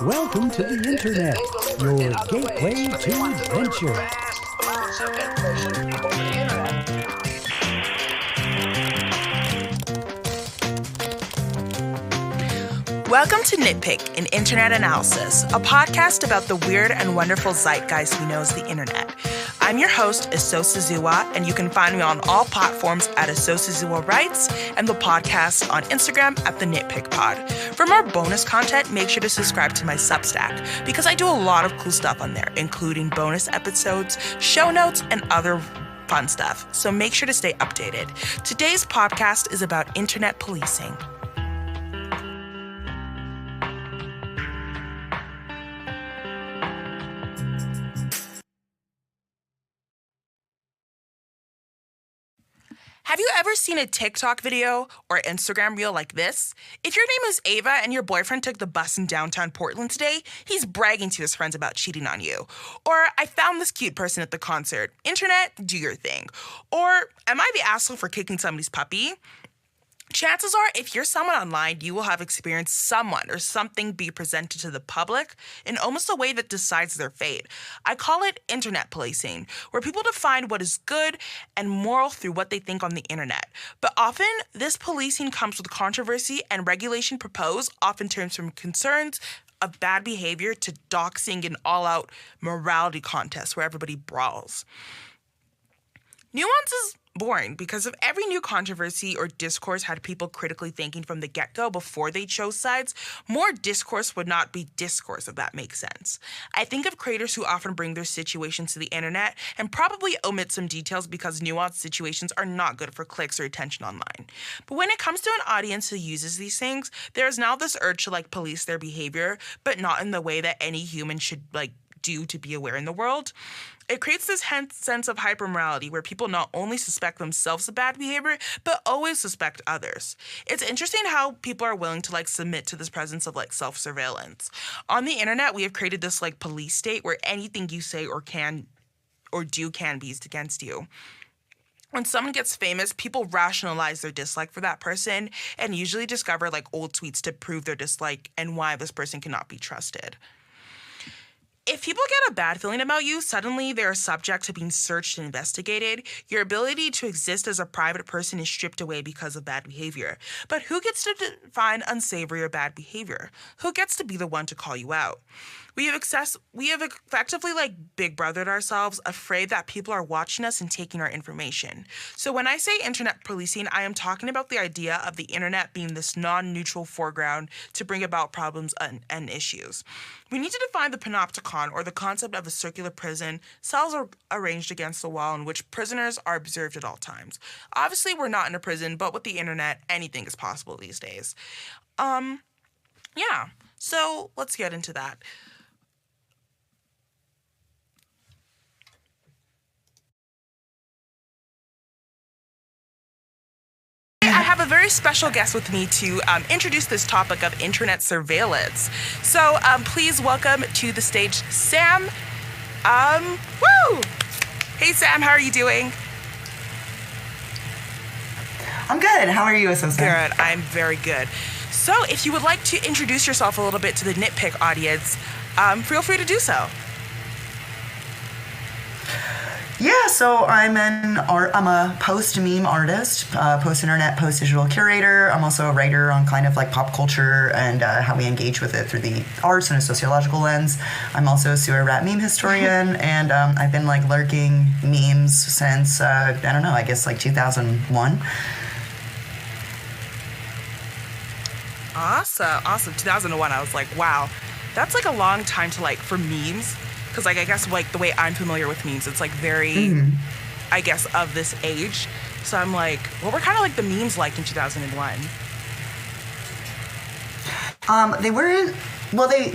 Welcome to the Internet, your gateway to adventure. Welcome to Nitpick, an internet analysis, a podcast about the weird and wonderful zeitgeist we know as the internet. I'm your host, Asosazua, and you can find me on all platforms at Asosazua Writes and the podcast on Instagram at the Nitpick Pod. For more bonus content, make sure to subscribe to my Substack because I do a lot of cool stuff on there, including bonus episodes, show notes, and other fun stuff. So make sure to stay updated. Today's podcast is about internet policing. Have you ever seen a TikTok video or Instagram reel like this? If your name is Ava and your boyfriend took the bus in downtown Portland today, he's bragging to his friends about cheating on you. Or, I found this cute person at the concert. Internet, do your thing. Or, am I the asshole for kicking somebody's puppy? Chances are, if you're someone online, you will have experienced someone or something be presented to the public in almost a way that decides their fate. I call it internet policing, where people define what is good and moral through what they think on the internet. But often, this policing comes with controversy and regulation proposed often turns from concerns of bad behavior to doxing and all-out morality contests where everybody brawls. Nuance is boring because if every new controversy or discourse had people critically thinking from the get-go before they chose sides, more discourse would not be discourse, if that makes sense. I think of creators who often bring their situations to the internet and probably omit some details because nuanced situations are not good for clicks or attention online. But when it comes to an audience who uses these things, there is now this urge to police their behavior, but not in the way that any human should do to be aware in the world. It creates this sense of hypermorality where people not only suspect themselves of bad behavior, but always suspect others. It's interesting how people are willing to submit to this presence of self-surveillance. On the internet, we have created this police state where anything you say or do can be used against you. When someone gets famous, people rationalize their dislike for that person and usually discover old tweets to prove their dislike and why this person cannot be trusted. If people get a bad feeling about you, suddenly they're subject to being searched and investigated. Your ability to exist as a private person is stripped away because of bad behavior. But who gets to define unsavory or bad behavior? Who gets to be the one to call you out? We have effectively Big Brothered ourselves, afraid that people are watching us and taking our information. So when I say internet policing, I am talking about the idea of the internet being this non-neutral foreground to bring about problems and issues. We need to define the panopticon, or the concept of a circular prison, cells are arranged against the wall in which prisoners are observed at all times. Obviously, we're not in a prison, but with the internet, anything is possible these days. So let's get into that. I have a very special guest with me to introduce this topic of internet surveillance. So please welcome to the stage Sam. Hey Sam, how are you doing? I'm good. How are you, Asosa? Good. I'm very good. So if you would like to introduce yourself a little bit to the Nitpick audience, feel free to do so. Yeah, so I'm a post-meme artist, post-internet, post-digital curator. I'm also a writer on kind of pop culture and how we engage with it through the arts and a sociological lens. I'm also a sewer rat meme historian, and I've been lurking memes since, 2001. Awesome. 2001, I was wow, that's a long time to for memes. Because, I guess, the way I'm familiar with memes, it's, very, I guess, of this age. So I'm what were kind of, the memes in 2001? They weren't,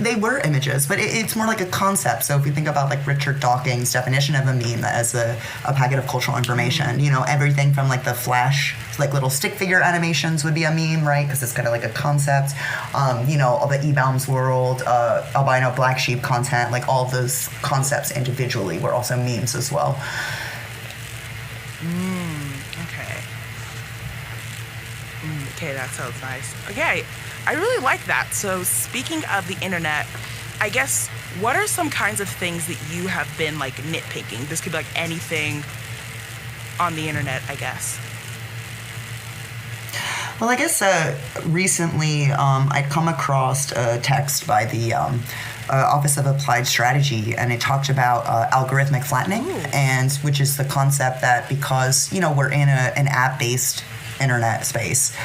they were images, but it's more like a concept. So if we think about, Richard Dawkins' definition of a meme as a packet of cultural information, everything from, the Flash, little stick figure animations would be a meme, right? Because it's kind of a concept. All the E-Bounds world, albino black sheep content, all of those concepts individually were also memes as well. Okay. Okay, that sounds nice. Okay. I really like that. So speaking of the internet, I guess, what are some kinds of things that you have been like nitpicking? This could be like anything on the internet, I guess. Well, I guess recently I'd come across a text by the Office of Applied Strategy, and it talked about algorithmic flattening, and which is the concept that because, you know, we're in an app-based internet space,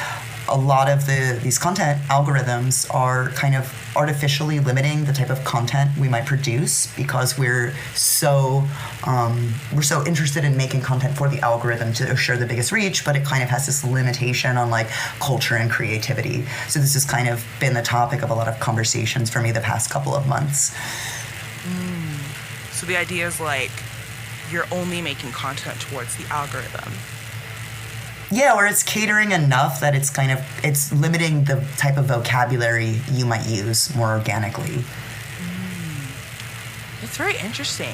a lot of these content algorithms are kind of artificially limiting the type of content we might produce because we're so interested in making content for the algorithm to assure the biggest reach, but it kind of has this limitation on like culture and creativity. So this has kind of been the topic of a lot of conversations for me the past couple of months. So the idea is like you're only making content towards the algorithm. Yeah, or it's catering enough that it's limiting the type of vocabulary you might use more organically. It's very interesting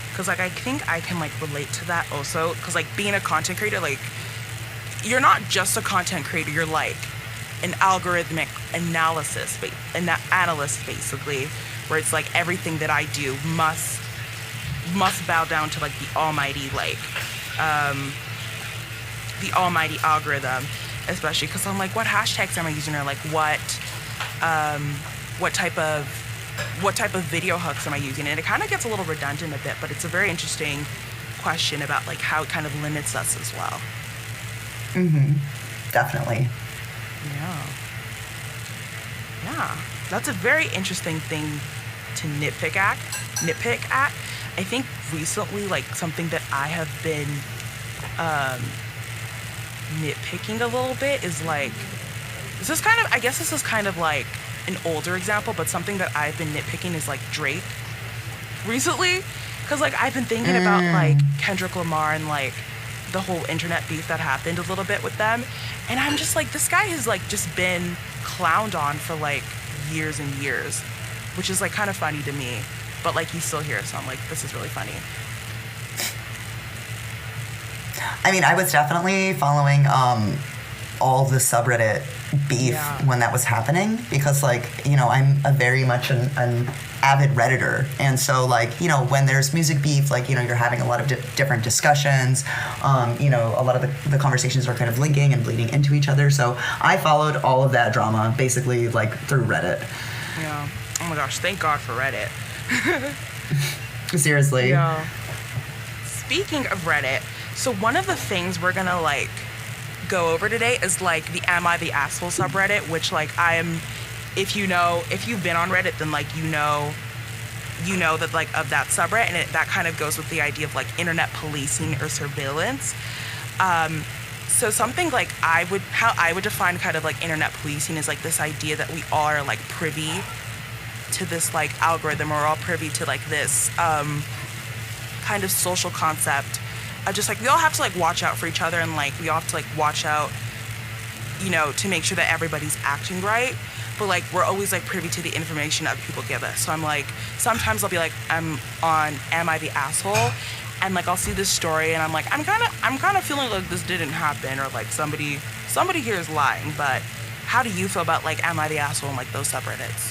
because like I think I can like relate to that also because like being a content creator, like you're not just a content creator, you're like an algorithmic analyst basically, where it's like everything that I do must bow down to like the almighty algorithm, especially because I'm like, what hashtags am I using, or like what type of video hooks am I using? And it kind of gets a little redundant a bit, but it's a very interesting question about like how it kind of limits us as well. Definitely. Yeah, that's a very interesting thing to nitpick at. I think recently, like something that I have been nitpicking a little bit is like, this is kind of like an older example, but something that I've been nitpicking is like Drake recently, because like I've been thinking about like Kendrick Lamar and like the whole internet beef that happened a little bit with them, and I'm just like, this guy has like just been clowned on for like years and years, which is like kind of funny to me, but like he's still here, so I'm like, this is really funny. I mean, I was definitely following all the subreddit beef when that was happening because, like, you know, I'm a very much an avid Redditor. And so, like, you know, when there's music beef, like, you know, you're having a lot of different discussions. You know, a lot of the conversations are kind of linking and bleeding into each other. So I followed all of that drama basically, like, through Reddit. Yeah. Oh, my gosh. Thank God for Reddit. Seriously. Yeah. Speaking of Reddit, so one of the things we're gonna like go over today is like the Am I the Asshole subreddit, which like if you've been on Reddit, then like you know that like of that subreddit, and that kind of goes with the idea of like internet policing or surveillance. So something like how I would define kind of like internet policing is like this idea that we all are like privy to this like algorithm, or we're all privy to like this kind of social concept. Just like we all have to like watch out for each other, and like we all have to like watch out, you know, to make sure that everybody's acting right. But like we're always like privy to the information other people give us. So I'm like, sometimes I'll be like, I'm on Am I the Asshole? And like I'll see this story and I'm like, I'm kind of feeling like this didn't happen, or like somebody here is lying. But how do you feel about like Am I the Asshole and like those subreddits?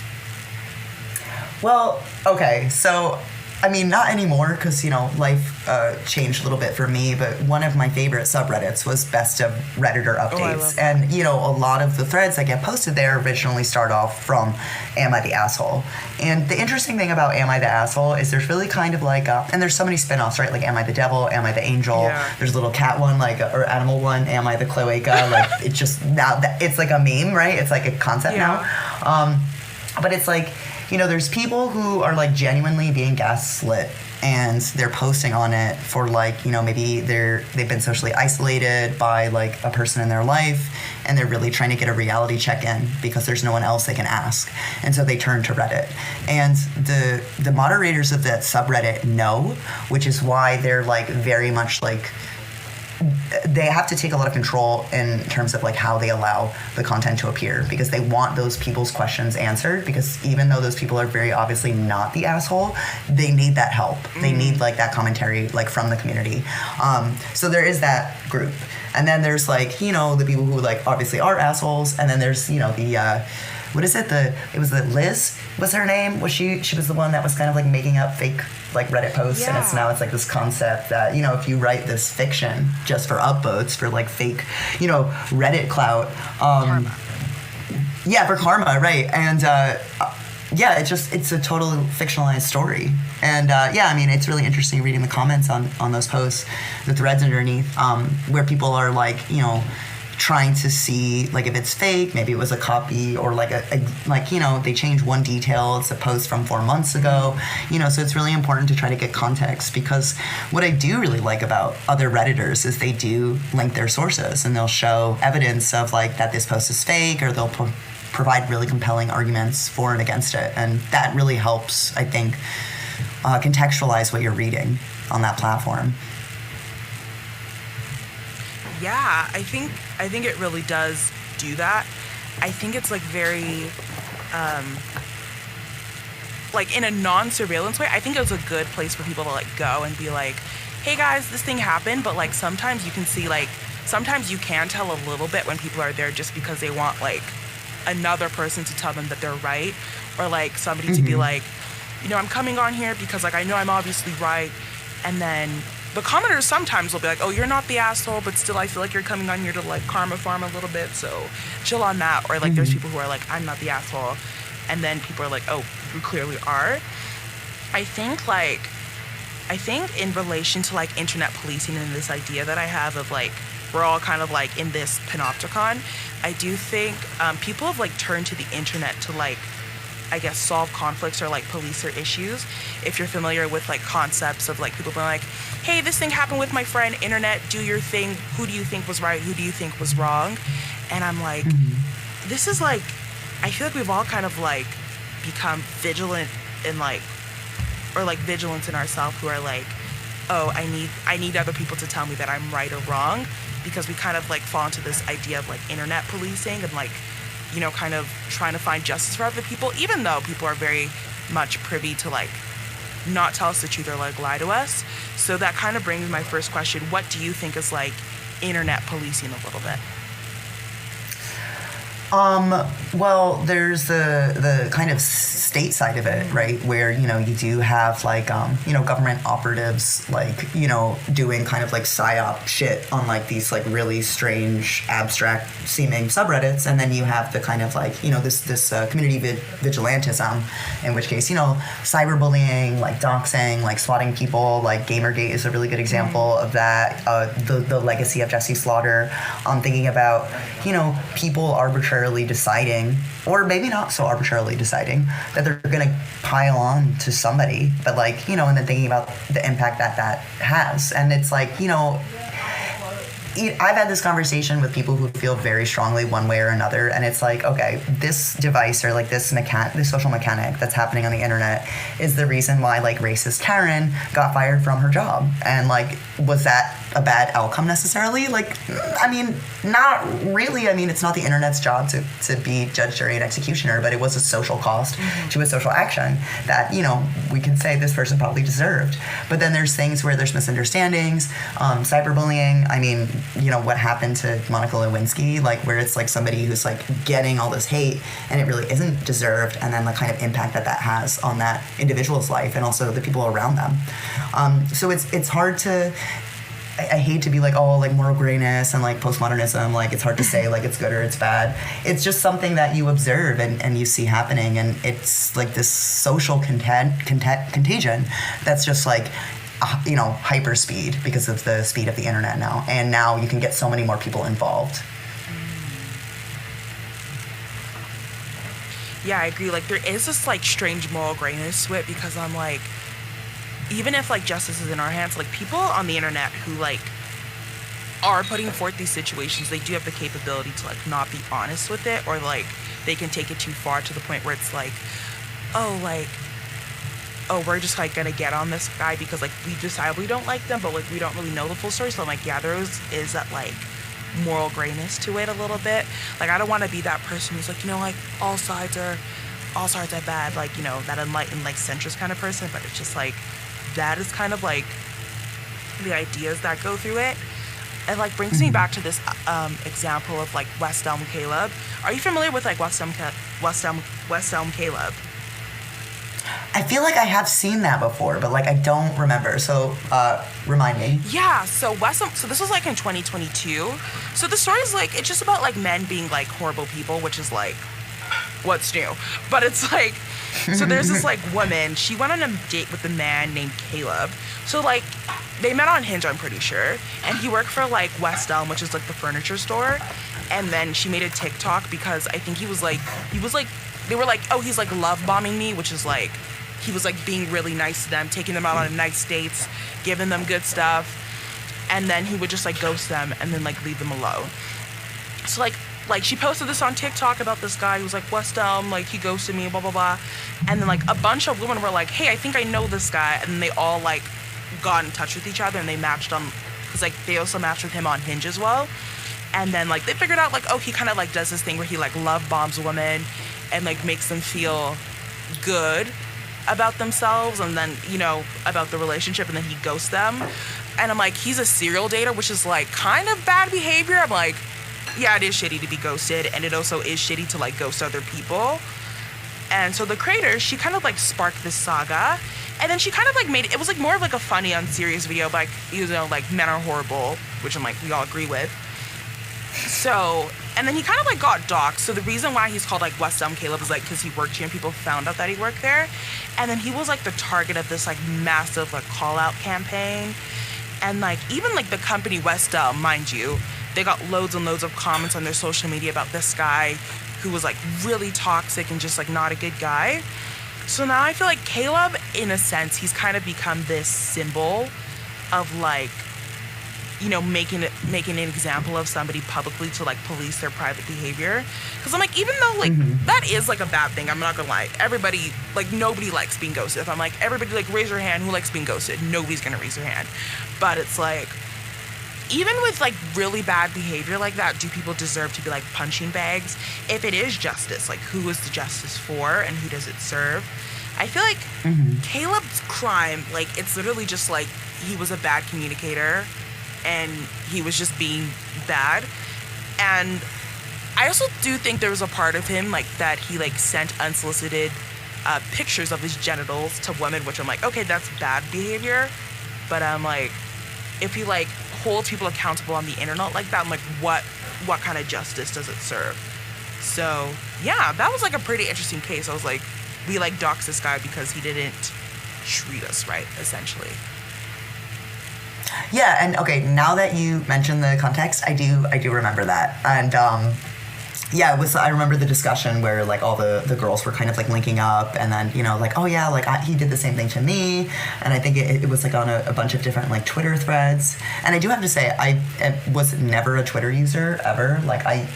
Well, okay, so I mean, not anymore, because, you know, life changed a little bit for me, but one of my favorite subreddits was Best of Redditor Updates. And, you know, a lot of the threads that get posted there originally start off from Am I the Asshole? And the interesting thing about Am I the Asshole is there's really kind of like, and there's so many spin-offs, right? Like, Am I the Devil? Am I the Angel? Yeah. There's a little cat one, like, or animal one, Am I the Cloaca? Like, it's just, now, it's like a meme, right? It's like a concept now. But it's like, you know, there's people who are like genuinely being gaslit, and they're posting on it for like, you know, maybe they've been socially isolated by like a person in their life, and they're really trying to get a reality check in because there's no one else they can ask, and so they turn to Reddit. And the moderators of that subreddit know, which is why they're like very much like, they have to take a lot of control in terms of like how they allow the content to appear, because they want those people's questions answered, because even though those people are very obviously not the asshole, they need that help. They need like that commentary like from the community. So there is that group. And then there's like, you know, the people who like obviously are assholes, and then there's, you know, what is it? It was the Liz was her name. Was she was the one that was kind of like making up fake like Reddit posts, and it's like this concept that, you know, if you write this fiction just for upvotes, for like fake, you know, Reddit clout, Karma. Yeah, for karma, right? And yeah, it's a total fictionalized story. And yeah, I mean, it's really interesting reading the comments on those posts, the threads underneath, where people are like, you know, trying to see like if it's fake, maybe it was a copy, or like a like, you know, they changed one detail, it's a post from 4 months ago, you know. So it's really important to try to get context, because what I do really like about other Redditors is they do link their sources, and they'll show evidence of like that this post is fake, or they'll provide really compelling arguments for and against it, and that really helps, I think, contextualize what you're reading on that platform. Yeah, I think it really does do that. I think it's like very, like in a non-surveillance way, I think it's a good place for people to like go and be like, hey guys, this thing happened, but like sometimes you can see like, sometimes you can tell a little bit when people are there just because they want like another person to tell them that they're right, or like somebody to be like, you know, I'm coming on here because like I know I'm obviously right, and then the commenters sometimes will be like, oh, you're not the asshole, but still I feel like you're coming on here to like karma farm a little bit, so chill on that. Or like there's people who are like, I'm not the asshole, and then people are like, oh, you clearly are. I think in relation to like internet policing and this idea that I have of like we're all kind of like in this panopticon, I do think people have like turned to the internet to like, I guess, solve conflicts or like police their issues. If you're familiar with like concepts of like people being like, hey, this thing happened with my friend, internet, do your thing, who do you think was right, who do you think was wrong? And I'm like, this is like, I feel like we've all kind of like become vigilant in like, or like vigilance in ourselves, who are like, oh, I need other people to tell me that I'm right or wrong, because we kind of like fall into this idea of like internet policing and like, you know, kind of trying to find justice for other people, even though people are very much privy to like not tell us the truth or like lie to us. So that kind of brings my first question. What do you think is like internet policing a little bit? Well, there's the kind of state side of it, right? Where, you know, you do have like, you know, government operatives, like, you know, doing kind of like psyop shit on like these like really strange, abstract seeming subreddits. And then you have the kind of like, you know, this community vigilantism, in which case, you know, cyberbullying, like doxing, like swatting people, like Gamergate is a really good example of that. The legacy of Jesse Slaughter. Thinking about, you know, people arbitrarily deciding, or maybe not so arbitrarily deciding, that they're going to pile on to somebody, but like, you know, and then thinking about the impact that has. And it's like, you know, I've had this conversation with people who feel very strongly one way or another, and it's like, okay, this device or like this social mechanic that's happening on the internet is the reason why like racist Karen got fired from her job. And like, was that a bad outcome necessarily? Like, I mean, not really. I mean, it's not the internet's job to be judge, jury, and executioner, but it was a social cost to a social action that, you know, we can say this person probably deserved. But then there's things where there's misunderstandings, cyberbullying. I mean, you know, what happened to Monica Lewinsky, like where it's like somebody who's like getting all this hate and it really isn't deserved, and then the kind of impact that has on that individual's life and also the people around them. So it's hard to, I hate to be like, oh, like moral grayness and like postmodernism, like it's hard to say like it's good or it's bad. It's just something that you observe and you see happening, and it's like this social contagion that's just like, you know, hyper speed because of the speed of the internet now. And now you can get so many more people involved. Yeah, I agree. Like, there is this like strange moral grayness to it, because I'm like, even if like justice is in our hands, like people on the internet who like are putting forth these situations, they do have the capability to like not be honest with it, or like they can take it too far to the point where it's like, oh, we're just like gonna get on this guy because like we decide we don't like them, but like we don't really know the full story. So I'm like, yeah, there is that like moral grayness to it a little bit. Like, I don't want to be that person who's like, you know, like all sides are bad, like, you know, that enlightened like centrist kind of person. But it's just like, that is kind of like the ideas that go through it. it like brings me back to this example of like West Elm Caleb. Are you familiar with like West Elm Caleb? I feel like I have seen that before, but like I don't remember. So remind me. Yeah, so so this was like in 2022. So the story is like, it's just about like men being like horrible people, which is like, what's new? But it's like, so there's this like woman, she went on a date with a man named Caleb. So like, they met on Hinge, I'm pretty sure. And he worked for like West Elm, which is like the furniture store. And then she made a TikTok because I think he was like, they were like, oh, he's like love bombing me, which is like, he was like being really nice to them, taking them out on nice dates, giving them good stuff. And then he would just like ghost them and then like leave them alone. So like she posted this on TikTok about this guy who was like, West Elm, like he ghosted me, blah, blah, blah. And then like a bunch of women were like, hey, I think I know this guy. And then they all like got in touch with each other and they matched on, because like they also matched with him on Hinge as well. And then like they figured out like, oh, he kind of like does this thing where he like love bombs women and like makes them feel good about themselves and then, you know, about the relationship, and then he ghosts them. And I'm like, he's a serial dater, which is like kind of bad behavior. I'm like, yeah, it is shitty to be ghosted, and it also is shitty to like ghost other people. And so the creator, she kind of like sparked this saga, and then she kind of like made it was like more of like a funny, unserious video, but like, you know, like men are horrible, which I'm like, we all agree with. So, and then he kind of like got doxxed. So the reason why he's called like West Elm Caleb is like because he worked here and people found out that he worked there. And then he was like the target of this like massive like call out campaign. And like even like the company West Elm, mind you, they got loads and loads of comments on their social media about this guy who was like really toxic and just like not a good guy. So now I feel like Caleb, in a sense, he's kind of become this symbol of like, you know, making an example of somebody publicly to like police their private behavior. Because I'm like, even though like that is like a bad thing, I'm not gonna lie, everybody, like nobody likes being ghosted. If I'm like, everybody like raise your hand who likes being ghosted, nobody's gonna raise their hand. But it's like, even with like really bad behavior like that, do people deserve to be like punching bags? If it is justice, like who is the justice for and who does it serve? I feel like Caleb's crime, like it's literally just like he was a bad communicator and he was just being bad. And I also do think there was a part of him like that he like sent unsolicited pictures of his genitals to women, which I'm like, okay, that's bad behavior. But I'm like, if he like holds people accountable on the internet like that, I'm like, what kind of justice does it serve? So yeah, that was like a pretty interesting case. I was like, we like doxed this guy because he didn't treat us right, essentially. Yeah, and okay, now that you mentioned the context, I do remember that. And yeah, I remember the discussion where like all the girls were kind of like linking up, and then, you know, like, oh yeah, like he did the same thing to me. And I think it was like on a bunch of different like Twitter threads. And I do have to say, I was never a Twitter user ever. Like I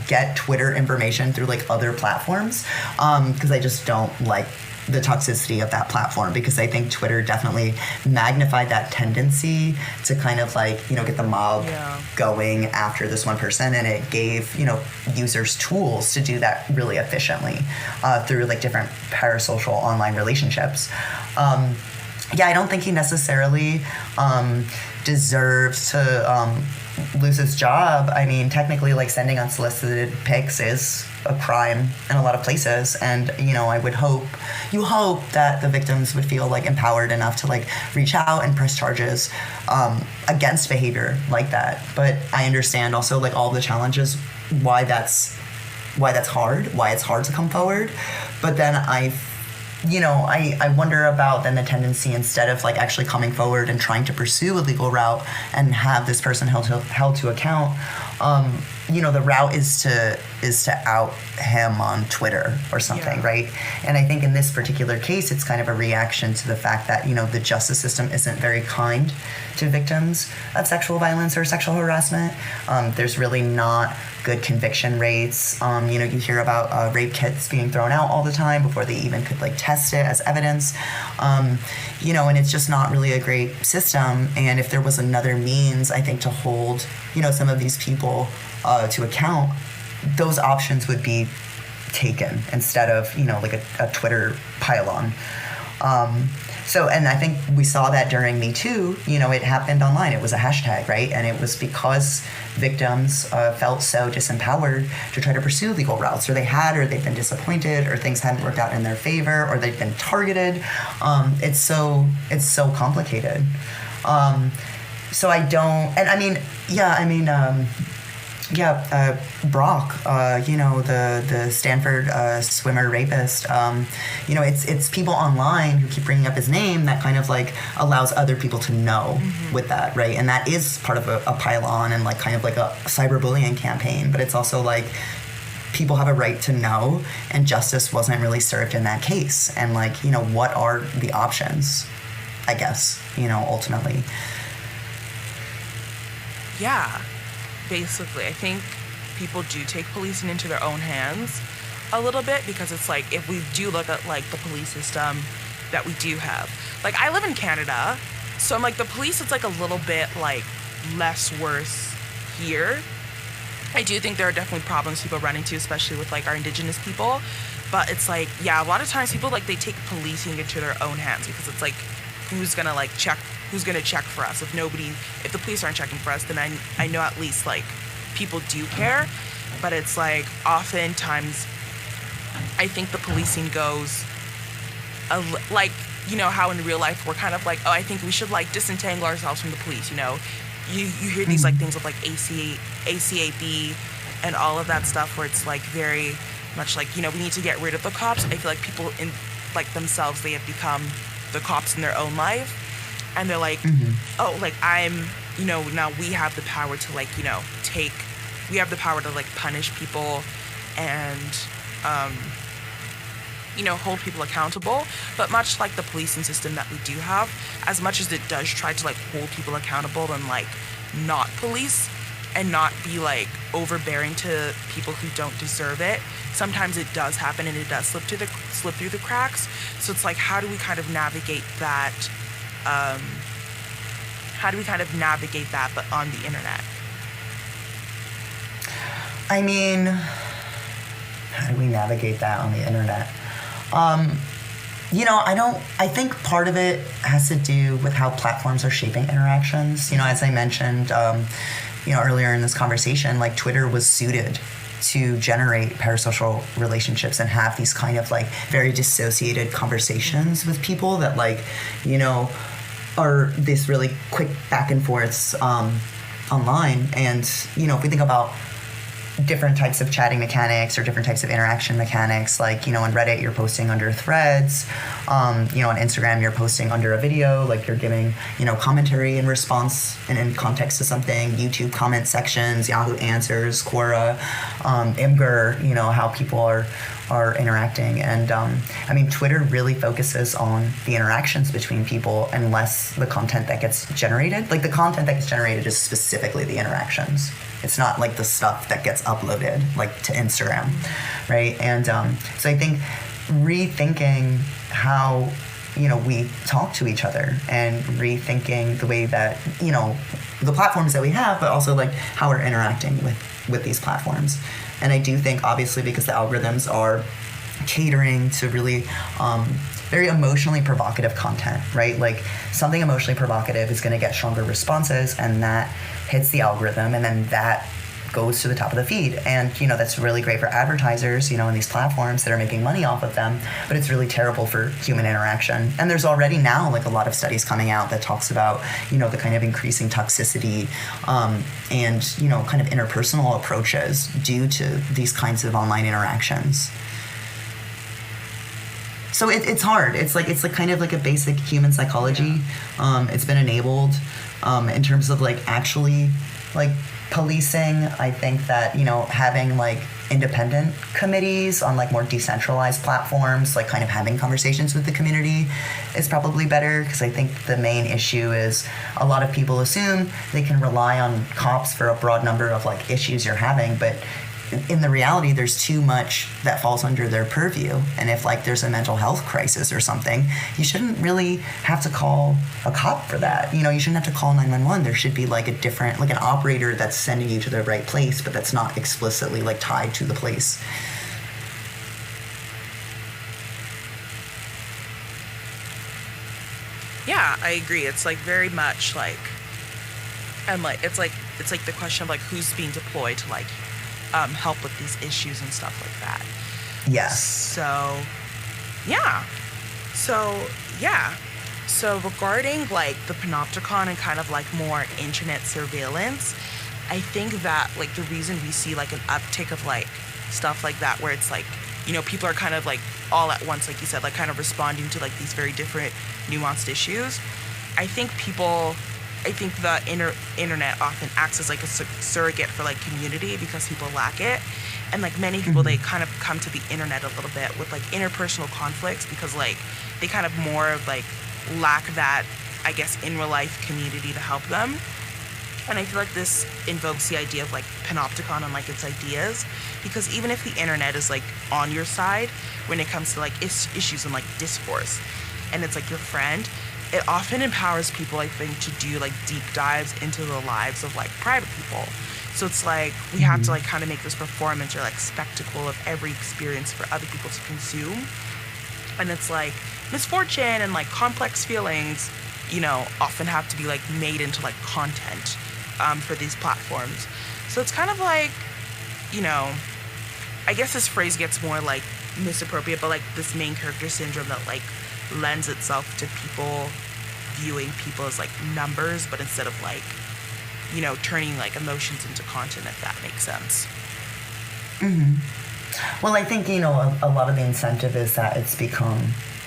get Twitter information through like other platforms because I just don't like the toxicity of that platform, because I think Twitter definitely magnified that tendency to kind of like, you know, get the mob going after this one person, and it gave, you know, users tools to do that really efficiently through like different parasocial online relationships. Yeah, I don't think he necessarily deserves to lose his job. I mean, technically, like sending unsolicited pics is a crime in a lot of places, and you know, you hope that the victims would feel like empowered enough to like reach out and press charges against behavior like that. But I understand also like all the challenges, why that's hard, why it's hard to come forward. But then I wonder about then the tendency, instead of like actually coming forward and trying to pursue a legal route and have this person held to account, you know, the route is to out him on Twitter or something, right? And I think in this particular case, it's kind of a reaction to the fact that, you know, the justice system isn't very kind to victims of sexual violence or sexual harassment. There's really not good conviction rates. You know, you hear about rape kits being thrown out all the time before they even could like test it as evidence. You know, and it's just not really a great system. And if there was another means, I think, to hold, you know, some of these people to account, those options would be taken instead of, you know, like a Twitter pile-on. So, and I think we saw that during Me Too, it happened online. It was a hashtag, right? And it was because victims felt so disempowered to try to pursue legal routes, or they've been disappointed, or things hadn't worked out in their favor, or they've been targeted. It's so complicated. So I don't, and I mean, Brock, the Stanford swimmer rapist, it's people online who keep bringing up his name that kind of like allows other people to know with that, right? And that is part of a pile-on and like kind of like a cyberbullying campaign, but it's also like people have a right to know, and justice wasn't really served in that case. And like, what are the options, I guess, ultimately. Yeah. Basically, I think people do take policing into their own hands a little bit, because it's like, if we do look at like the police system that we do have, like I live in Canada, so I'm like, the police, it's like a little bit like less worse here. I do think there are definitely problems people run into, especially with like our Indigenous people, but it's like, yeah, a lot of times people like, they take policing into their own hands, because it's like, who's gonna check for us? If the police aren't checking for us, then I know at least like people do care. But it's like, oftentimes I think the policing goes like, how in real life we're kind of like, oh, I think we should like disentangle ourselves from the police. You hear these like things with like ACAB and all of that stuff, where it's like very much like, we need to get rid of the cops. I feel like people in like themselves, they have become the cops in their own life, and they're like, oh, like I'm, now we have the power to like, we have the power to like punish people and, hold people accountable. But much like the policing system that we do have, as much as it does try to like hold people accountable and like not police and not be like overbearing to people who don't deserve it, sometimes it does happen and it does slip through the cracks. So it's like, how do we kind of navigate that? But on the internet? I mean, how do we navigate that on the internet? I think part of it has to do with how platforms are shaping interactions. As I mentioned, earlier in this conversation, like Twitter was suited to generate parasocial relationships and have these kind of like very dissociated conversations with people that like, are this really quick back and forths online. And, if we think about different types of chatting mechanics or different types of interaction mechanics, like, on Reddit, you're posting under threads, on Instagram, you're posting under a video, like you're giving, commentary in response and in context to something, YouTube comment sections, Yahoo Answers, Quora, Imgur, how people are interacting. And Twitter really focuses on the interactions between people and less the content that gets generated. Like the content that gets generated is specifically the interactions. It's not like the stuff that gets uploaded like to Instagram, right? And so I think rethinking how we talk to each other and rethinking the way that the platforms that we have, but also like how we're interacting with these platforms. And I do think, obviously, because the algorithms are catering to really very emotionally provocative content, right? Like something emotionally provocative is going to get stronger responses, and that hits the algorithm, and then that goes to the top of the feed. And, that's really great for advertisers, in these platforms that are making money off of them, but it's really terrible for human interaction. And there's already now like a lot of studies coming out that talks about, the kind of increasing toxicity and, kind of interpersonal approaches due to these kinds of online interactions. So it's hard. It's like kind of like a basic human psychology. It's been enabled in terms of like actually like policing. I think that, having like independent committees on like more decentralized platforms, like kind of having conversations with the community is probably better, because I think the main issue is a lot of people assume they can rely on cops for a broad number of like issues you're having, but in the reality, there's too much that falls under their purview. And if like there's a mental health crisis or something, you shouldn't really have to call a cop for that. You shouldn't have to call 911. There should be like a different, like an operator that's sending you to the right place, but that's not explicitly like tied to the place. Yeah, I agree. It's like very much like, and like it's like the question of like who's being deployed to like help with these issues and stuff like that. Yes. So yeah. So yeah. So regarding like the panopticon and kind of like more internet surveillance, I think that like the reason we see like an uptick of like stuff like that where it's like, you know, people are kind of like all at once, like you said, like kind of responding to like these very different nuanced issues. I think the internet often acts as like a surrogate for like community because people lack it. And like many people, they kind of come to the internet a little bit with like interpersonal conflicts because like they kind of more like lack that, I guess, in real life community to help them. And I feel like this invokes the idea of like panopticon and like its ideas, because even if the internet is like on your side when it comes to like issues and like discourse, and it's like your friend, it often empowers people, I think, to do like deep dives into the lives of like private people. So it's like we have to like kind of make this performance or like spectacle of every experience for other people to consume. And it's like misfortune and like complex feelings, you know, often have to be like made into like content for these platforms. So it's kind of like, you know, I guess this phrase gets more like misappropriate, but like this main character syndrome that like lends itself to people viewing people as like numbers, but instead of like, you know, turning like emotions into content, if that makes sense. Well, I think, you know, a lot of the incentive is that it's become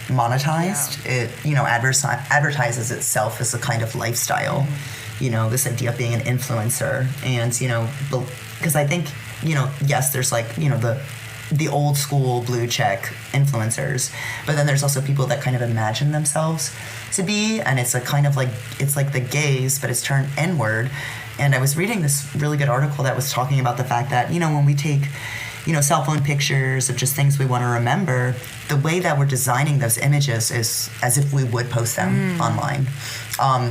monetized. It, you know, advertises itself as a kind of lifestyle, you know, this idea of being an influencer. And, you know, because I think, you know, yes, there's like, you know, the old school blue check influencers, but then there's also people that kind of imagine themselves to be, and it's a kind of like, it's like the gaze, but it's turned inward. And I was reading this really good article that was talking about the fact that, you know, when we take, you know, cell phone pictures of just things we want to remember, the way that we're designing those images is as if we would post them online.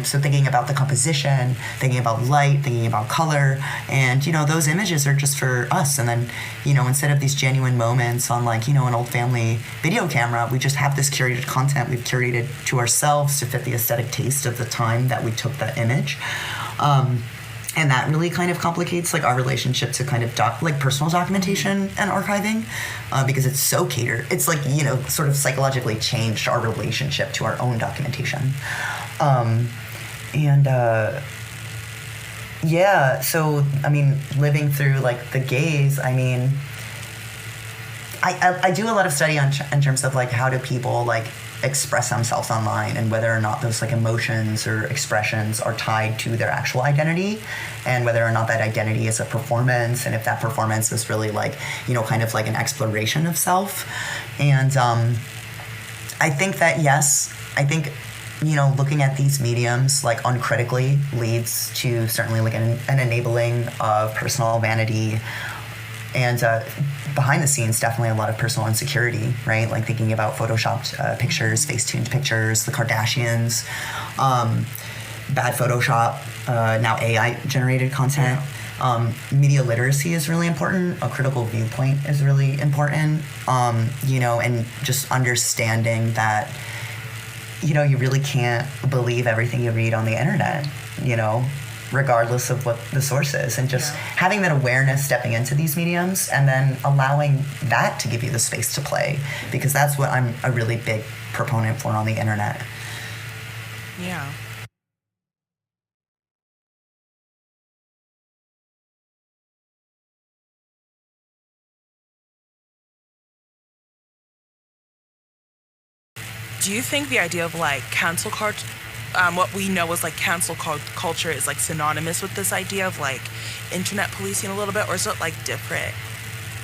So thinking about the composition, thinking about light, thinking about color, and, you know, those images are just for us. And then, you know, instead of these genuine moments on like, you know, an old family video camera, we just have this curated content we've curated to ourselves to fit the aesthetic taste of the time that we took that image. And that really kind of complicates like our relationship to kind of like personal documentation and archiving, because it's so catered. It's like, you know, sort of psychologically changed our relationship to our own documentation. Yeah, so, I mean, living through like the gaze, I mean, I do a lot of study in terms of like how do people like express themselves online and whether or not those like emotions or expressions are tied to their actual identity, and whether or not that identity is a performance, and if that performance is really like, you know, kind of like an exploration of self. And I think that, yes, I think, you know, looking at these mediums like uncritically leads to certainly like an enabling of personal vanity, and behind the scenes, definitely a lot of personal insecurity, right? Like thinking about photoshopped pictures, face-tuned pictures, the Kardashians, bad Photoshop, now AI-generated content. Media literacy is really important. A critical viewpoint is really important, you know, and just understanding that, you know, you really can't believe everything you read on the internet, you know, regardless of what the source is, and just having that awareness stepping into these mediums and then allowing that to give you the space to play, because that's what I'm a really big proponent for on the internet. Yeah. Do you think the idea of like cancel culture, what we know as like cancel culture, is like synonymous with this idea of like internet policing a little bit, or is it like different?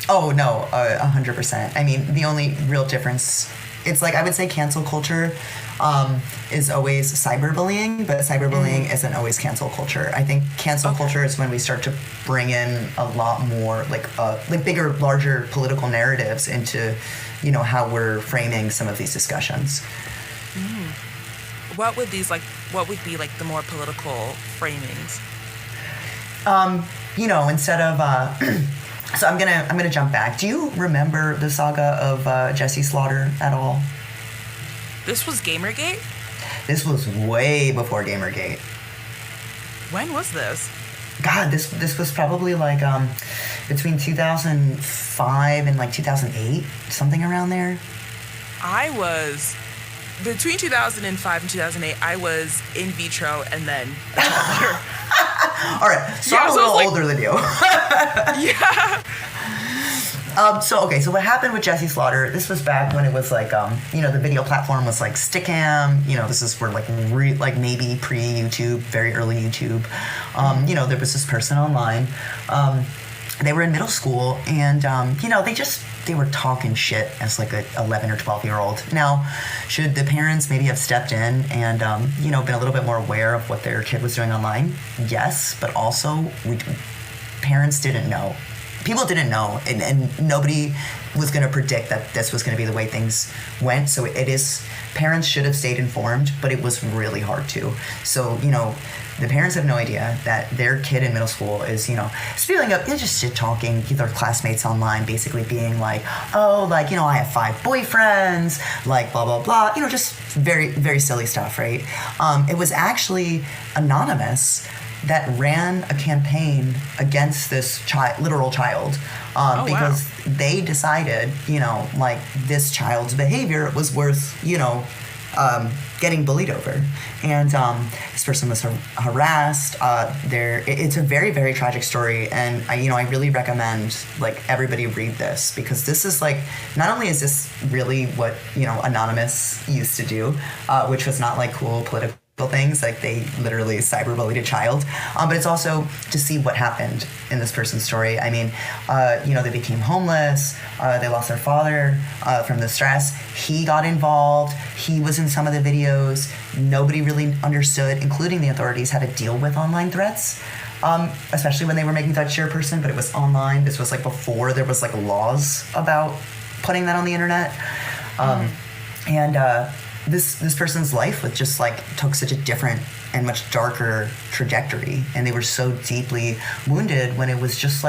Oh no, 100%. I mean, the only real difference, it's like I would say cancel culture is always cyberbullying, but cyberbullying isn't always cancel culture. I think cancel culture is when we start to bring in a lot more like bigger, larger political narratives into, you know, how we're framing some of these discussions. What would be like the more political framings? You know, instead of so I'm gonna jump back. Do you remember the saga of Jesse Slaughter at all? This was Gamergate? This was way before Gamergate. When was this? God, this was probably like between 2005 and like 2008, something around there. I was between 2005 and 2008. I was in vitro and then toddler. All right, so I'm a little older than you. Yeah. So what happened with Jessie Slaughter, this was back when it was like, the video platform was like Stickam, this is where like maybe pre-YouTube, very early YouTube. There was this person online, they were in middle school and, they were talking shit as like a 11 or 12-year-old. Now, should the parents maybe have stepped in and, been a little bit more aware of what their kid was doing online? Yes, but also parents didn't know. People didn't know, and nobody was going to predict that this was going to be the way things went. So parents should have stayed informed, but it was really hard to. So, the parents have no idea that their kid in middle school is, spewing up, just shit-talking their classmates online, basically being like, oh, like, I have 5 boyfriends, like, blah, blah, blah, just very, very silly stuff, right? It was actually anonymous that ran a campaign against this literal child because they decided, this child's behavior was worth, getting bullied over. And this person was harassed. It's a very, very tragic story. And, I really recommend, everybody read this because this is, not only is this really what, Anonymous used to do, which was not, cool political things, they literally cyberbullied a child, but it's also to see what happened in this person's story. I mean, they became homeless, they lost their father from the stress. He got involved, he was in some of the videos. Nobody really understood, including the authorities, how to deal with online threats, especially when they were making threats to your person, but it was online. This was before there was laws about putting that on the internet. This person's life was just took such a different and much darker trajectory, and they were so deeply wounded when it was just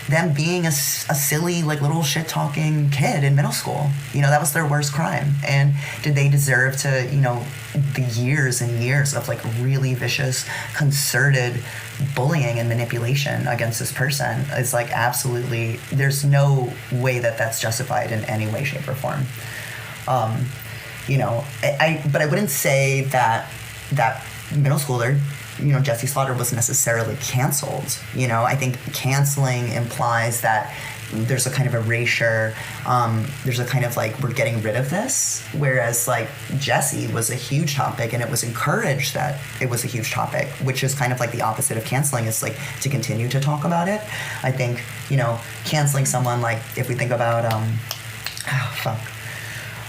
them being a silly little shit talking kid in middle school. That was their worst crime. And did they deserve to the years and years of really vicious concerted bullying and manipulation against this person? Is absolutely, there's no way that that's justified in any way, shape, or form. But I wouldn't say that middle schooler, Jessie Slaughter was necessarily canceled. I think canceling implies that there's a kind of erasure. There's a kind of we're getting rid of this. Whereas Jessie was a huge topic, and it was encouraged that it was a huge topic, which is kind of the opposite of canceling. Is to continue to talk about it. I think canceling someone, if we think about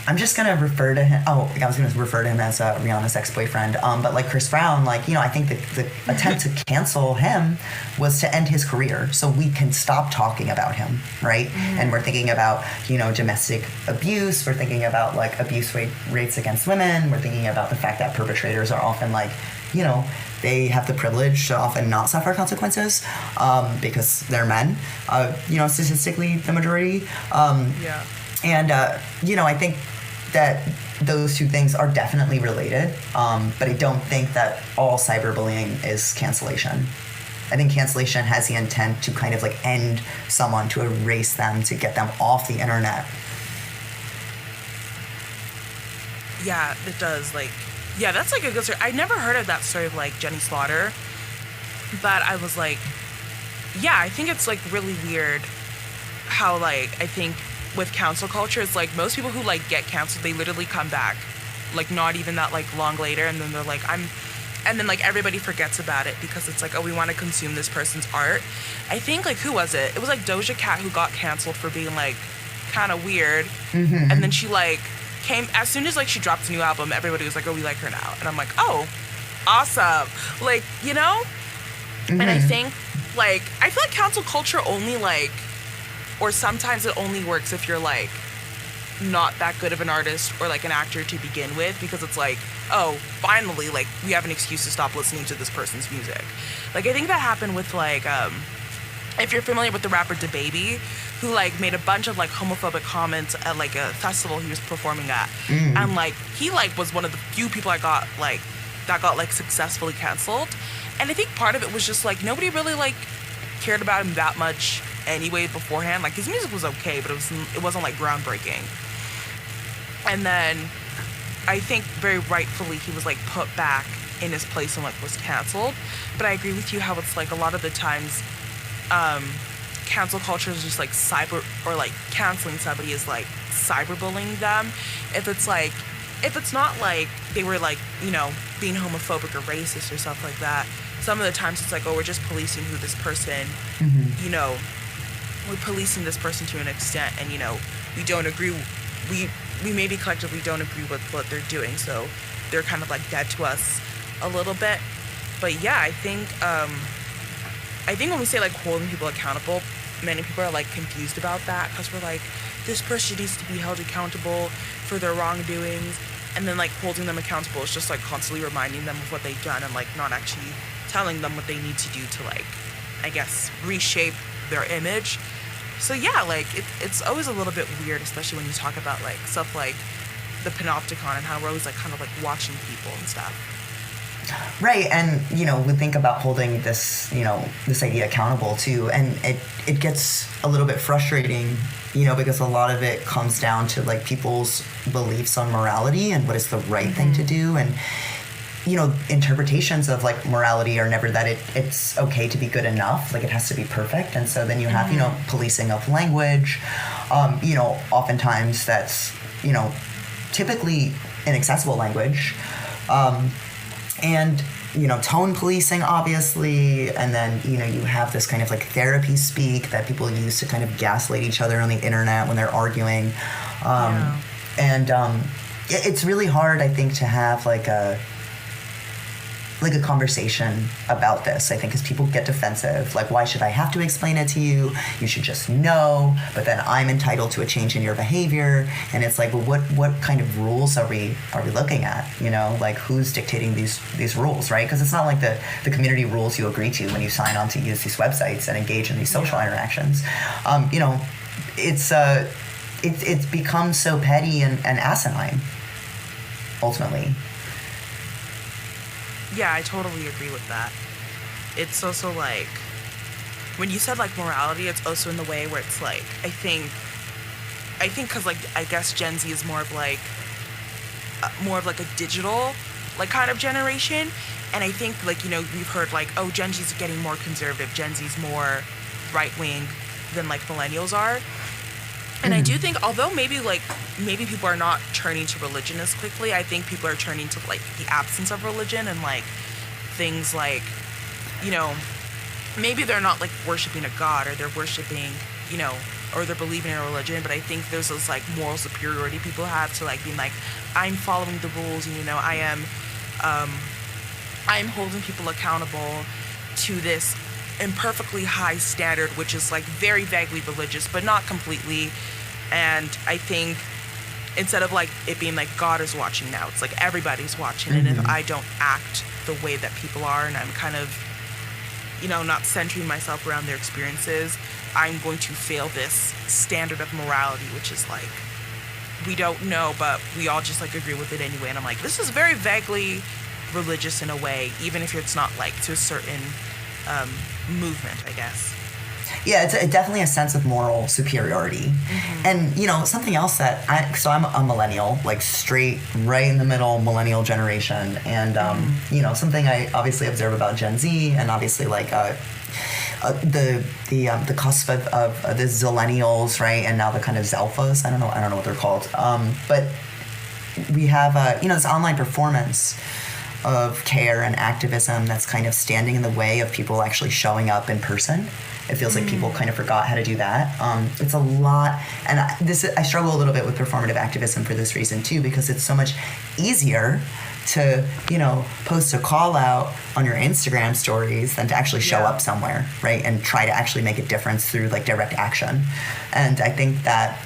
I'm just going to refer to him. Oh, I was going to refer to him as Rihanna's ex-boyfriend. But Chris Brown, I think the attempt to cancel him was to end his career so we can stop talking about him, right? Mm-hmm. And we're thinking about, domestic abuse. We're thinking about, abuse rates against women. We're thinking about the fact that perpetrators are often, they have the privilege to often not suffer consequences because they're men, statistically the majority. Yeah. And, I think that those two things are definitely related, but I don't think that all cyberbullying is cancellation. I think cancellation has the intent to kind of end someone, to erase them, to get them off the internet. Yeah, it does. That's a good story. I never heard of that story of Jenny Slaughter, but I was I think it's really weird how I think with cancel culture, it's most people who get canceled, they literally come back not even that long later, and then they're and then everybody forgets about it because it's we want to consume this person's art. I think who was it? It was Doja Cat who got canceled for being kind of weird. Mm-hmm. And then she came as soon as she dropped a new album, everybody was oh, we like her now, and I'm oh, awesome, Mm-hmm. And I think I feel cancel culture only or sometimes it only works if you're not that good of an artist or an actor to begin with, because it's oh, finally we have an excuse to stop listening to this person's music. I think that happened with if you're familiar with the rapper DaBaby, who like made a bunch of like homophobic comments at like a festival he was performing at, and like he like was one of the few people that got like successfully canceled, and I think part of it was just like nobody really like cared about him that much anyway beforehand. Like his music was okay, but it wasn't like groundbreaking. And then I think very rightfully he was like put back in his place and like was canceled. But I agree with you how it's like a lot of the times cancel culture is just like cyber, or like canceling somebody is like cyberbullying them. If it's not like they were like, you know, being homophobic or racist or stuff like that, some of the times it's like, oh, we're just policing who this person, you know, we're policing this person to an extent, and you know, we don't agree, we maybe collectively don't agree with what they're doing, so they're kind of like dead to us a little bit. But yeah, I think when we say like holding people accountable, many people are like confused about that, because we're like, this person needs to be held accountable for their wrongdoings, and then like holding them accountable is just like constantly reminding them of what they've done and like not actually telling them what they need to do to like, I guess, reshape their image. So yeah, like it's always a little bit weird, especially when you talk about like stuff like the panopticon and how we're always like kind of like watching people and stuff. Right, and you know, we think about holding this, you know, this idea accountable too, and it gets a little bit frustrating, you know, because a lot of it comes down to like people's beliefs on morality and what is the right thing to do, and you know, interpretations of like morality are never that it's okay to be good enough, like it has to be perfect, and so then you have you know, policing of language, you know, oftentimes that's, you know, typically inaccessible language. And, you know, tone policing, obviously, and then, you know, you have this kind of like therapy speak that people use to kind of gaslight each other on the internet when they're arguing. And it's really hard, I think, to have like a conversation about this, I think, because people get defensive. Like, why should I have to explain it to you? You should just know. But then I'm entitled to a change in your behavior. And it's like, well, what kind of rules are we looking at? You know, like who's dictating these rules, right? Because it's not like the community rules you agree to when you sign on to use these websites and engage in these social interactions. You know, it's become so petty and asinine, ultimately. Yeah, I totally agree with that. It's also like, when you said like morality, it's also in the way where it's like, I think because like, I guess Gen Z is more of like a digital like kind of generation. And I think like, you know, we've heard like, oh, Gen Z's getting more conservative, Gen Z's more right wing than like millennials are. And I do think, although maybe people are not turning to religion as quickly, I think people are turning to like the absence of religion and like things like, you know, maybe they're not like worshiping a god, or they're worshiping, you know, or they're believing in a religion, but I think there's this like moral superiority people have to like being like, I'm following the rules, and you know, I am holding people accountable to this imperfectly high standard, which is like very vaguely religious, but not completely. And I think instead of like it being like God is watching now, it's like everybody's watching. And if I don't act the way that people are, and I'm kind of, you know, not centering myself around their experiences, I'm going to fail this standard of morality, which is like, we don't know, but we all just like agree with it anyway. And I'm like, this is very vaguely religious in a way, even if it's not like to a certain movement, I guess. Yeah, it's definitely a sense of moral superiority. And, you know, something else that I'm a millennial, like straight, right in the middle millennial generation. And, you know, something I obviously observe about Gen Z, and obviously like the cusp of the Zillennials, right? And now the kind of Zalphas. I don't know what they're called. But we have, you know, this online performance of care and activism that's kind of standing in the way of people actually showing up in person. It feels like people kind of forgot how to do that. It's a lot, and I struggle a little bit with performative activism for this reason too, because it's so much easier to, you know, post a call out on your Instagram stories than to actually show up somewhere, right, and try to actually make a difference through like direct action. And I think that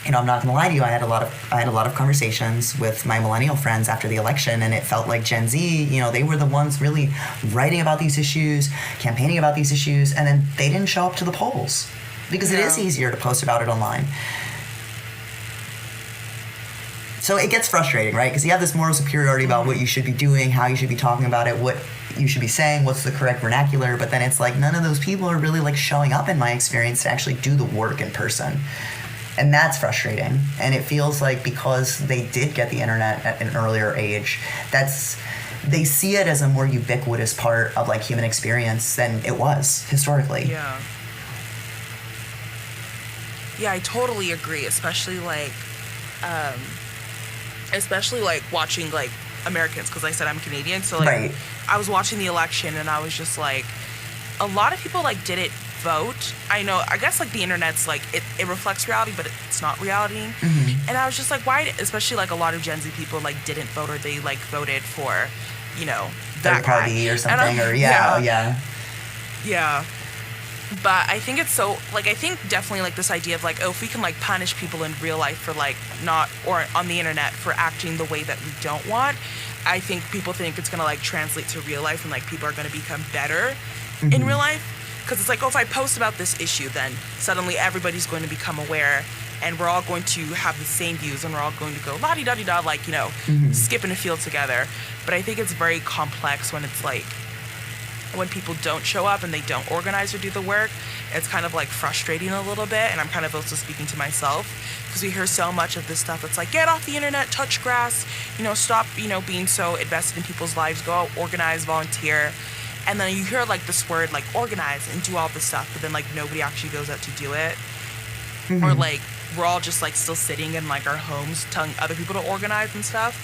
I'm not gonna lie to you, I had a lot of conversations with my millennial friends after the election, and it felt like Gen Z, they were the ones really writing about these issues, campaigning about these issues, and then they didn't show up to the polls because it is easier to post about it online. So it gets frustrating, right? Because you have this moral superiority about what you should be doing, how you should be talking about it, what you should be saying, what's the correct vernacular, but then it's like none of those people are really like showing up in my experience to actually do the work in person. And that's frustrating. And it feels like because they did get the internet at an earlier age, they see it as a more ubiquitous part of like human experience than it was historically. Yeah. Yeah, I totally agree, especially like watching like Americans, because I said I'm Canadian, so like right. I was watching the election and I was just like, a lot of people like didn't vote. I know, I guess like the internet's like it reflects reality, but it's not reality. Mm-hmm. And I was just like, why? Especially like a lot of Gen Z people like didn't vote, or they like voted for, third party or something, or yeah. But I think it's so, like, I think definitely, like, this idea of, like, if we can, like, punish people in real life for, like, not, or on the internet for acting the way that we don't want, I think people think it's going to, like, translate to real life and, like, people are going to become better in real life. Because it's like, if I post about this issue, then suddenly everybody's going to become aware and we're all going to have the same views and we're all going to go la-di-da-di-da, like, skip in a field together. But I think it's very complex when it's, like, when people don't show up and they don't organize or do the work. It's kind of like frustrating a little bit, and I'm kind of also speaking to myself because we hear so much of this stuff. It's like, get off the internet, touch grass, stop, being so invested in people's lives, go out, organize, volunteer. And then you hear like this word like organize and do all this stuff, but then like nobody actually goes out to do it. Or like we're all just like still sitting in like our homes telling other people to organize and stuff.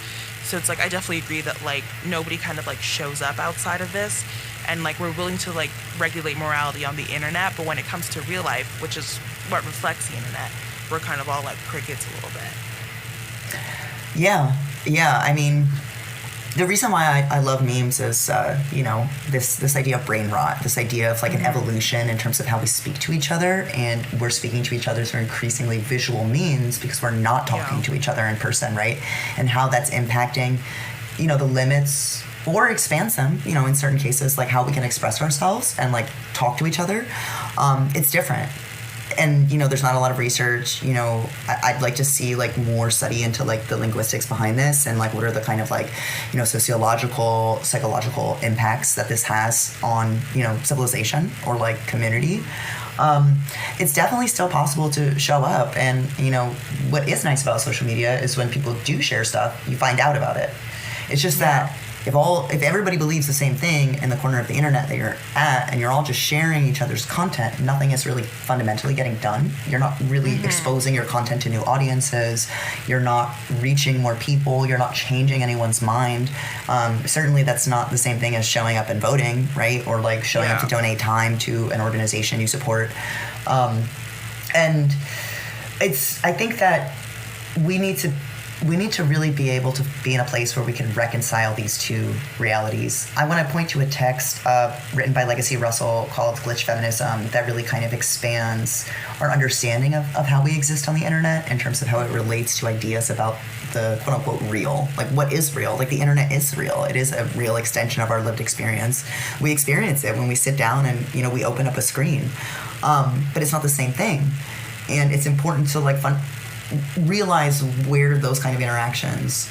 So it's like, I definitely agree that like nobody kind of like shows up outside of this. And, like, we're willing to, like, regulate morality on the internet, but when it comes to real life, which is what reflects the internet, we're kind of all, like, crickets a little bit. Yeah. I mean, the reason why I love memes is, this idea of brain rot, this idea of, like, an evolution in terms of how we speak to each other, and we're speaking to each other through increasingly visual means because we're not talking to each other in person, right? And how that's impacting, the limits or expands them, in certain cases, like how we can express ourselves and like talk to each other. It's different. And, there's not a lot of research, I'd like to see like more study into like the linguistics behind this and like what are the kind of like, sociological, psychological impacts that this has on, civilization or like community. It's definitely still possible to show up. And, what is nice about social media is when people do share stuff, you find out about it. It's just that if everybody believes the same thing in the corner of the internet that you're at and you're all just sharing each other's content, nothing is really fundamentally getting done. You're not really exposing your content to new audiences. You're not reaching more people. You're not changing anyone's mind. Certainly that's not the same thing as showing up and voting, right? Or like showing up to donate time to an organization you support. And I think that we need to really be able to be in a place where we can reconcile these two realities. I want to point to a text written by Legacy Russell called Glitch Feminism that really kind of expands our understanding of how we exist on the internet in terms of how it relates to ideas about the quote-unquote real. Like, what is real? Like, the internet is real. It is a real extension of our lived experience. We experience it when we sit down and, we open up a screen. But it's not the same thing. And it's important to, like, realize where those kind of interactions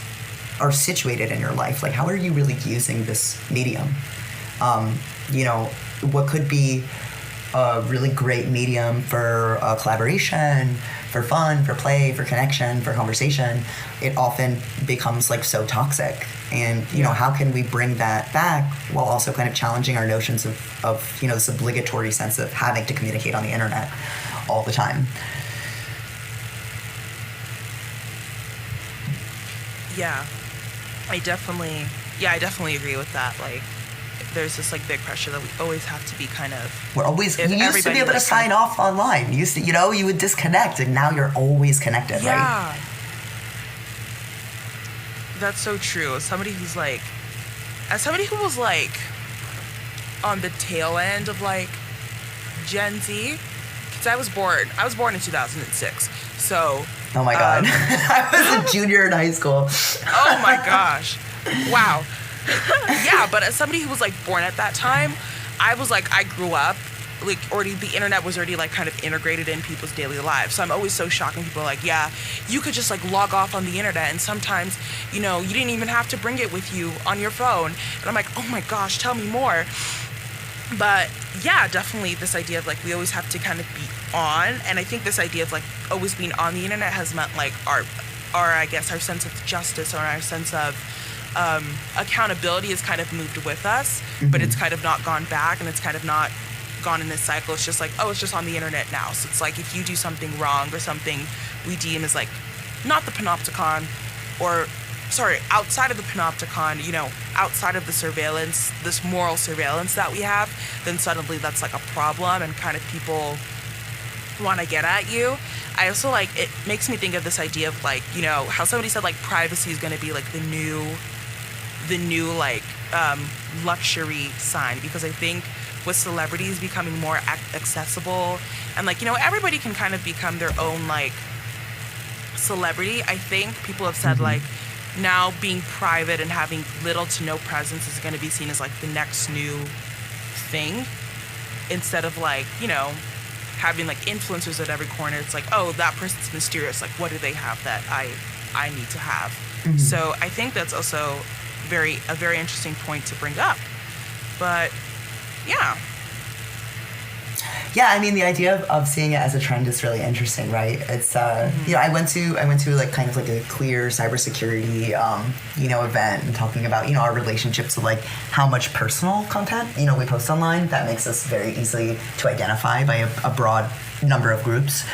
are situated in your life. Like, how are you really using this medium? What could be a really great medium for collaboration, for fun, for play, for connection, for conversation, it often becomes like so toxic. And, how can we bring that back while also kind of challenging our notions of this obligatory sense of having to communicate on the internet all the time? Yeah, I definitely agree with that. Like, there's this like big pressure that we always have to be kind of. You used to be able to sign off online. You used to, you would disconnect, and now you're always connected, right? Yeah, that's so true. As somebody who was like on the tail end of like Gen Z, because I was born in 2006, so Oh my God. I was a junior in high school. Oh my gosh. Wow. Yeah, but as somebody who was like born at that time, I was like, I grew up, like already the internet was already like kind of integrated in people's daily lives. So I'm always so shocked when people are like, yeah, you could just like log off on the internet and sometimes, you know, you didn't even have to bring it with you on your phone. And I'm like, oh my gosh, tell me more. But yeah, definitely this idea of like we always have to kind of be on, and I think this idea of like always being on the internet has meant like our I guess our sense of justice or our sense of accountability has kind of moved with us, but it's kind of not gone back, and it's kind of not gone in this cycle. It's just like, oh, it's just on the internet now. So it's like if you do something wrong or something we deem as like not the panopticon, or sorry, outside of the panopticon, you know, outside of the surveillance, this moral surveillance that we have, then suddenly that's like a problem and kind of people want to get at you. I also like, it makes me think of this idea of like, you know, how somebody said like privacy is going to be like the new like luxury sign, because I think with celebrities becoming more accessible and like, you know, everybody can kind of become their own like celebrity. I think people have said like now being private and having little to no presence is going to be seen as like the next new thing, instead of like, you know, having like influencers at every corner. It's like, oh, that person's mysterious, like what do they have that I need to have? So I think that's also a very interesting point to bring up. But yeah. Yeah, I mean, the idea of seeing it as a trend is really interesting, right? It's you know, I went to like kind of like a queer cybersecurity you know, event, and talking about, you know, our relationships with like how much personal content, you know, we post online that makes us very easily to identify by a broad number of groups.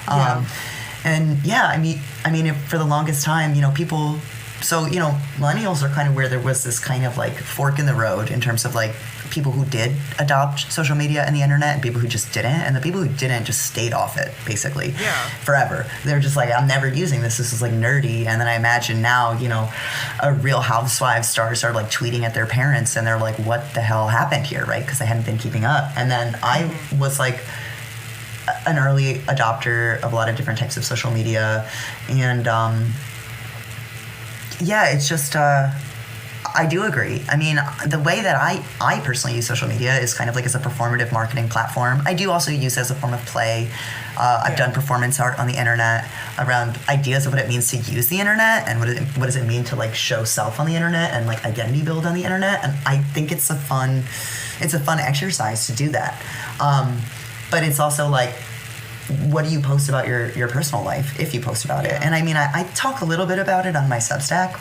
And yeah, I mean, for the longest time, you know, people. So, you know, millennials are kind of where there was this kind of like fork in the road in terms of like people who did adopt social media and the internet and people who just didn't. And the people who didn't just stayed off it, basically, forever. They're just like, I'm never using this. This is like nerdy. And then I imagine now, you know, a Real Housewives stars are like tweeting at their parents and they're like, what the hell happened here, right? Because they hadn't been keeping up. And then I was like an early adopter of a lot of different types of social media. And, yeah, it's just, I do agree. I mean, the way that I personally use social media is kind of like as a performative marketing platform. I do also use it as a form of play. I've done performance art on the internet around ideas of what it means to use the internet and what does it mean to like show self on the internet and like identity build on the internet. And I think it's a fun exercise to do that. But it's also like, what do you post about your personal life if you post about it? And I mean, I talk a little bit about it on my Substack,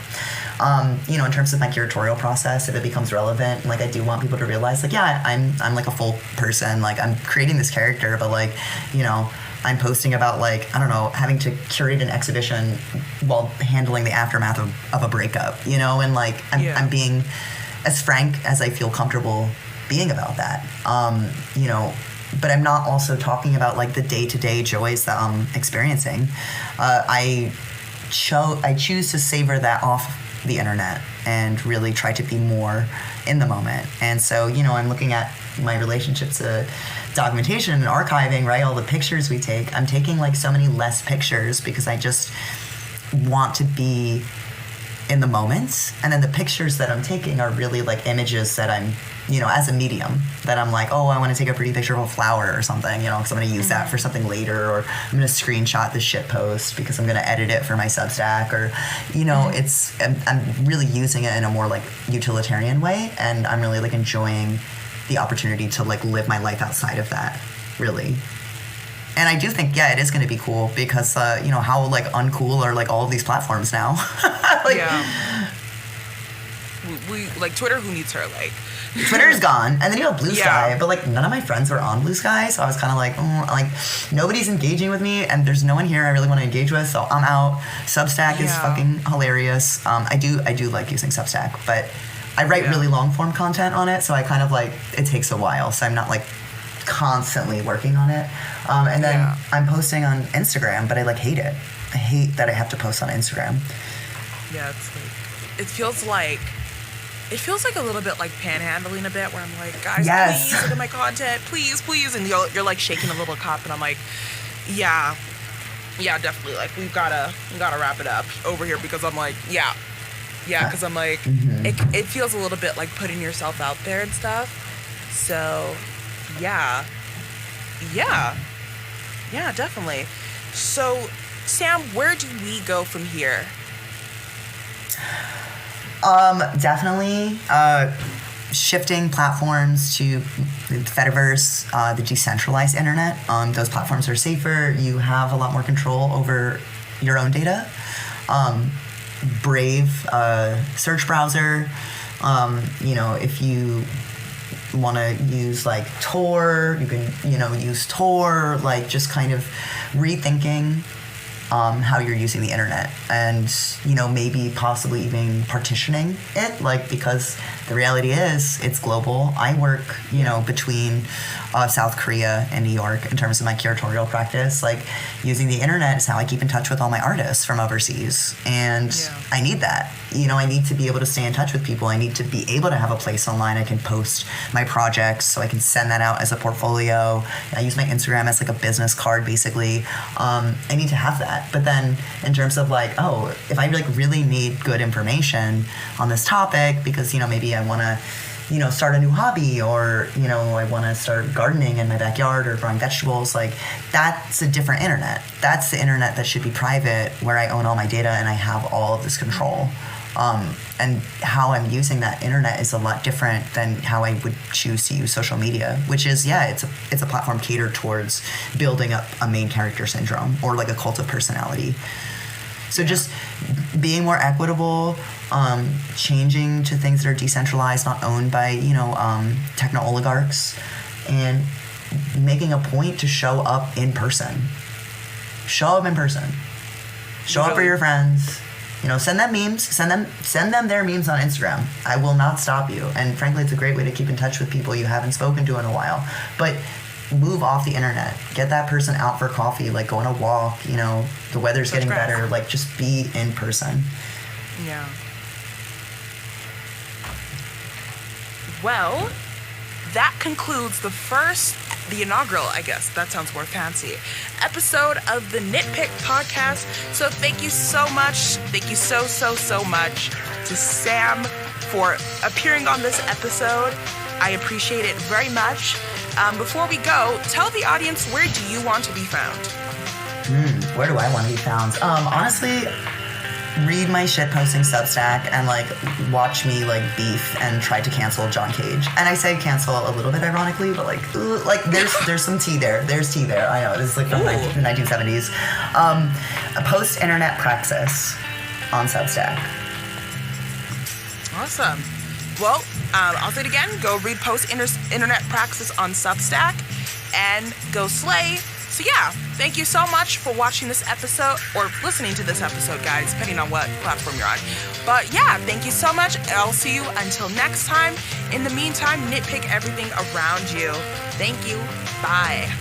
you know, in terms of my curatorial process, if it becomes relevant. Like, I do want people to realize, like, yeah, I'm like a full person. Like, I'm creating this character, but like, you know, I'm posting about like, I don't know, having to curate an exhibition while handling the aftermath of a breakup, you know, and like, I'm being as frank as I feel comfortable being about that, you know. But I'm not also talking about like the day-to-day joys that I'm experiencing. I choose to savor that off the internet and really try to be more in the moment. And so, you know, I'm looking at my relationship to documentation and archiving, right? All the pictures we take. I'm taking like so many less pictures because I just want to be in the moment. And then the pictures that I'm taking are really like images that I'm, you know, as a medium, that I'm like, oh, I want to take a pretty picture of a flower or something, you know, because I'm going to use that for something later, or I'm going to screenshot the shit post because I'm going to edit it for my Substack, or, you know, I'm really using it in a more like utilitarian way, and I'm really like enjoying the opportunity to like live my life outside of that, really. And I do think, yeah, it is going to be cool because, you know, how like uncool are like all of these platforms now. Like, yeah. We like Twitter. Who needs her? Like, Twitter's gone, and then you have Blue Sky, but like none of my friends are on Blue Sky, so I was kind of like, like nobody's engaging with me, and there's no one here I really want to engage with, so I'm out. Substack is fucking hilarious. I do like using Substack, but I write really long form content on it, so I kind of like, it takes a while, so I'm not like constantly working on it. And then I'm posting on Instagram, but I like hate it. I hate that I have to post on Instagram. Yeah, it's like, it feels like a little bit like panhandling a bit, where I'm like, guys, please look at my content, please, and you're like shaking a little cup, and I'm like, yeah, Yeah, definitely. Like, we gotta wrap it up over here because I'm like, yeah, because I'm like, it feels a little bit like putting yourself out there and stuff. So, yeah, definitely. So, Sam, where do we go from here? Definitely shifting platforms to the Fediverse, the decentralized internet. Those platforms are safer. You have a lot more control over your own data. Brave search browser. If you want to use like Tor, you can use Tor. Like just kind of rethinking how you're using the internet, and maybe possibly even partitioning it, like, because the reality is it's global. I work between South Korea and New York in terms of my curatorial practice. Like, using the internet is how I keep in touch with all my artists from overseas, and I need that. I need to be able to stay in touch with people. I need to be able to have a place online I can post my projects, so I can send that out as a portfolio. I use my Instagram as like a business card, basically. I need to have that. But then in terms of like, if I really need good information on this topic, because maybe I want to start a new hobby, or I want to start gardening in my backyard or growing vegetables, like, that's a different internet. That's the internet that should be private, where I own all my data and I have all of this control. And how I'm using that internet is a lot different than how I would choose to use social media, which is, it's a platform catered towards building up a main character syndrome, or like a cult of personality. So just being more equitable, changing to things that are decentralized, not owned by, techno oligarchs, and making a point to show up in person. Show up in person. Show up for your friends. Send them memes. Send them their memes on Instagram. I will not stop you. And frankly, it's a great way to keep in touch with people you haven't spoken to in a while. But move off the internet. Get that person out for coffee. Like, go on a walk. The weather's getting better. Like, just be in person. Yeah. Well, that concludes the inaugural, I guess, that sounds more fancy, episode of the Nitpick podcast. So thank you so much. Thank you so much to Sam for appearing on this episode. I appreciate it very much. Before we go, tell the audience, where do you want to be found? Where do I want to be found? Honestly, read my shitposting Substack and watch me beef and try to cancel John Cage. And I say cancel a little bit ironically, but there's some tea there. There's tea there. I know, this is from the 1970s. Post-internet praxis on Substack. Awesome. Well, I'll say it again. Go read Post-Internet Praxis on Substack and go slay. So yeah, thank you so much for watching this episode, or listening to this episode, guys, depending on what platform you're on. But yeah, thank you so much. I'll see you until next time. In the meantime, nitpick everything around you. Thank you. Bye.